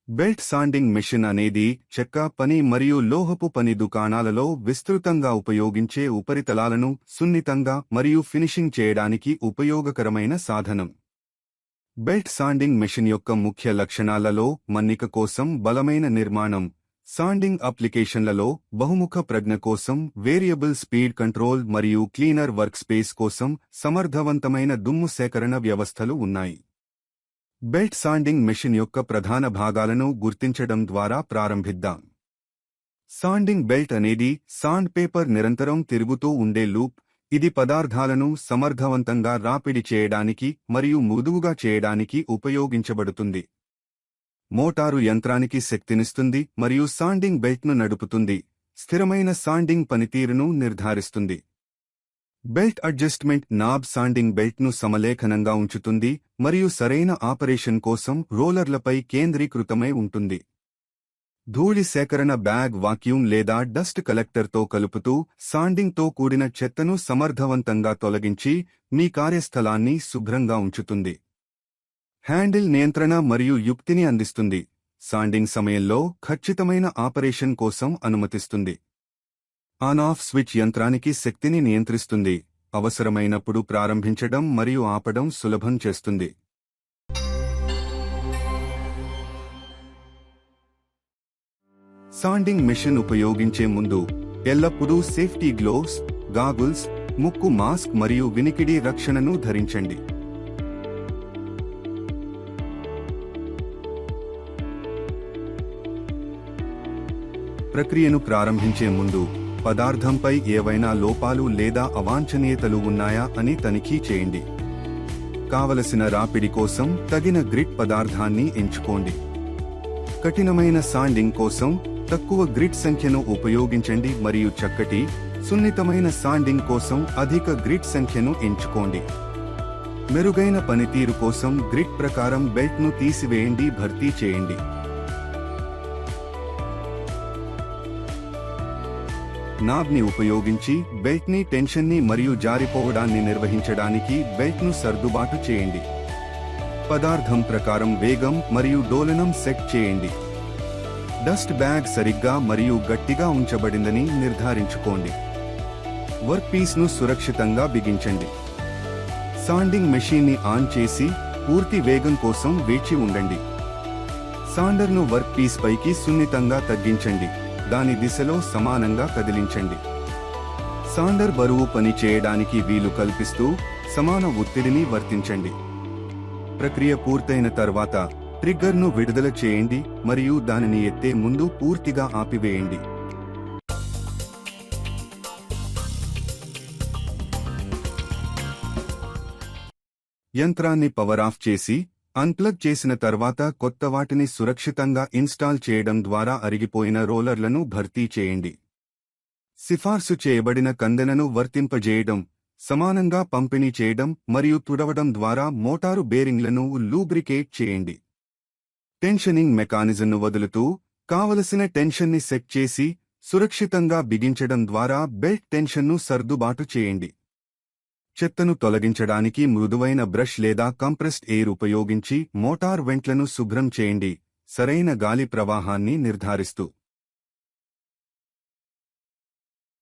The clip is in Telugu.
బెల్ట్ సాండింగ్ మెషిన్ అనేది చెక్క పని మరియు లోహపు పని దుకాణాలలో విస్తృతంగా ఉపయోగించే ఉపరితలాలను సున్నితంగా మరియు ఫినిషింగ్ చేయడానికి ఉపయోగకరమైన సాధనం. బెల్ట్ సాండింగ్ మెషిన్ యొక్క ముఖ్య లక్షణాలలో మన్నిక కోసం బలమైన నిర్మాణం, సాండింగ్ అప్లికేషన్లలో బహుముఖ ప్రజ్ఞ కోసం వేరియబుల్ స్పీడ్ కంట్రోల్ మరియు క్లీనర్ వర్క్ స్పేస్ కోసం సమర్థవంతమైన దుమ్ము సేకరణ వ్యవస్థలు ఉన్నాయి. బెల్ట్ సాండింగ్ మెషిన్ యొక్క ప్రధాన భాగాలను గుర్తించడం ద్వారా ప్రారంభిద్దాం. సాండింగ్ బెల్ట్ అనేది సాండ్ పేపర్ నిరంతరం తిరుగుతూ ఉండే లూప్. ఇది పదార్థాలను సమర్థవంతంగా రాపిడి చేయడానికి మరియు మృదువుగా చేయడానికి ఉపయోగించబడుతుంది. మోటారు యంత్రానికి శక్తినిస్తుంది మరియు సాండింగ్ బెల్ట్ను నడుపుతుంది, స్థిరమైన సాండింగ్ పనితీరును నిర్ధారిస్తుంది. బెల్ట్ అడ్జస్ట్మెంట్ నాబ్ సాండింగ్ బెల్ట్ను సమలేఖనంగా ఉంచుతుంది మరియు సరైన ఆపరేషన్ కోసం రోలర్లపై కేంద్రీకృతమై ఉంటుంది. ధూళి సేకరణ బ్యాగ్ వాక్యూమ్ లేదా డస్ట్ కలెక్టర్తో కలుపుతూ సాండింగ్తో కూడిన చెత్తను సమర్థవంతంగా తొలగించి మీ కార్యస్థలాన్ని శుభ్రంగా ఉంచుతుంది. హ్యాండిల్ నియంత్రణ మరియు యుక్తిని అందిస్తుంది. సాండింగ్ సమయంలో ఖచ్చితమైన ఆపరేషన్ కోసం అనుమతిస్తుంది. ఆన్ ఆఫ్ స్విచ్ యంత్రానికి శక్తిని నియంత్రిస్తుంది, అవసరమైనప్పుడు ప్రారంభించడం మరియు ఆపడం సులభం చేస్తుంది. సాండింగ్ మెషిన్ ఉపయోగించే ముందు ఎల్లప్పుడూ సేఫ్టీ గ్లోవ్స్, గాగుల్స్, ముక్కు మాస్క్ మరియు వినికిడి రక్షణను ధరించండి. ప్రక్రియను ప్రారంభించే ముందు పదార్థంపై ఏవైనా లోపాలు లేదా అవాంఛనీయతలు ఉన్నాయా అని తనిఖీ చేయండి. కావలసిన రాపిడి కోసం తగిన గ్రిట్ పదార్థాన్ని ఎంచుకోండి. కఠినమైన సాండింగ్ కోసం తక్కువ గ్రిట్ సంఖ్యను ఉపయోగించండి మరియు చక్కటి, సున్నితమైన సాండింగ్ కోసం అధిక గ్రిట్ సంఖ్యను ఎంచుకోండి. మెరుగైన పనితీరు కోసం గ్రిట్ ప్రకారం బెల్ట్ను తీసివేయండి, భర్తీ చేయండి. నాబ్ని ఉపయోగించి బెల్ట్ని టెన్షన్ని మరియు జారిపోవడాన్ని నిర్వహించడానికి బెల్ట్ను సర్దుబాటు చేయండి. పదార్థం ప్రకారం వేగం మరియు డోలనం సెట్ చేయండి. డస్ట్ బ్యాగ్ సరిగ్గా మరియు గట్టిగా ఉంచబడిందని నిర్ధారించుకోండి. వర్క్ పీస్ను సురక్షితంగా బిగించండి. సాండింగ్ మెషీన్ని ఆన్ చేసి పూర్తి వేగం కోసం వేచి ఉండండి. సాండర్ను వర్క్ పీస్ పైకి సున్నితంగా తగ్గించండి, దాని దిశలో సమానంగా కదిలించండి. సాండర్ బరువు పని చేయడానికి వీలు కల్పిస్తూ సమాన ఒత్తిడిని వర్తించండి. ప్రక్రియ పూర్తయిన తర్వాత ట్రిగ్గర్ను విడుదల చేయండి మరియు దానిని ఎత్తే ముందు పూర్తిగా ఆపివేయండి. యంత్రాన్ని పవర్ ఆఫ్ చేసి అన్ప్లగ్ చేసిన తర్వాత కొత్త వాటిని సురక్షితంగా ఇన్స్టాల్ చేయడం ద్వారా అరిగిపోయిన రోలర్లను భర్తీ చేయండి. సిఫార్సు చేయబడిన కందెనను వర్తింపజేయడం, సమానంగా పంపిణీ చేయడం మరియు తుడవడం ద్వారా మోటారు బేరింగ్లను లూబ్రికేట్ చేయండి. టెన్షనింగ్ మెకానిజంను వదులుతూ కావలసిన టెన్షన్ని సెట్ చేసి సురక్షితంగా బిగించడం ద్వారా బెల్ట్ టెన్షన్ను సర్దుబాటు చేయండి. చెత్తను తొలగించడానికి మృదువైన బ్రష్ లేదా కంప్రెస్డ్ ఎయిర్ ఉపయోగించి మోటార్ వెంట్లను శుభ్రం చేయండి, సరైన గాలి ప్రవాహాన్ని నిర్ధారిస్తూ.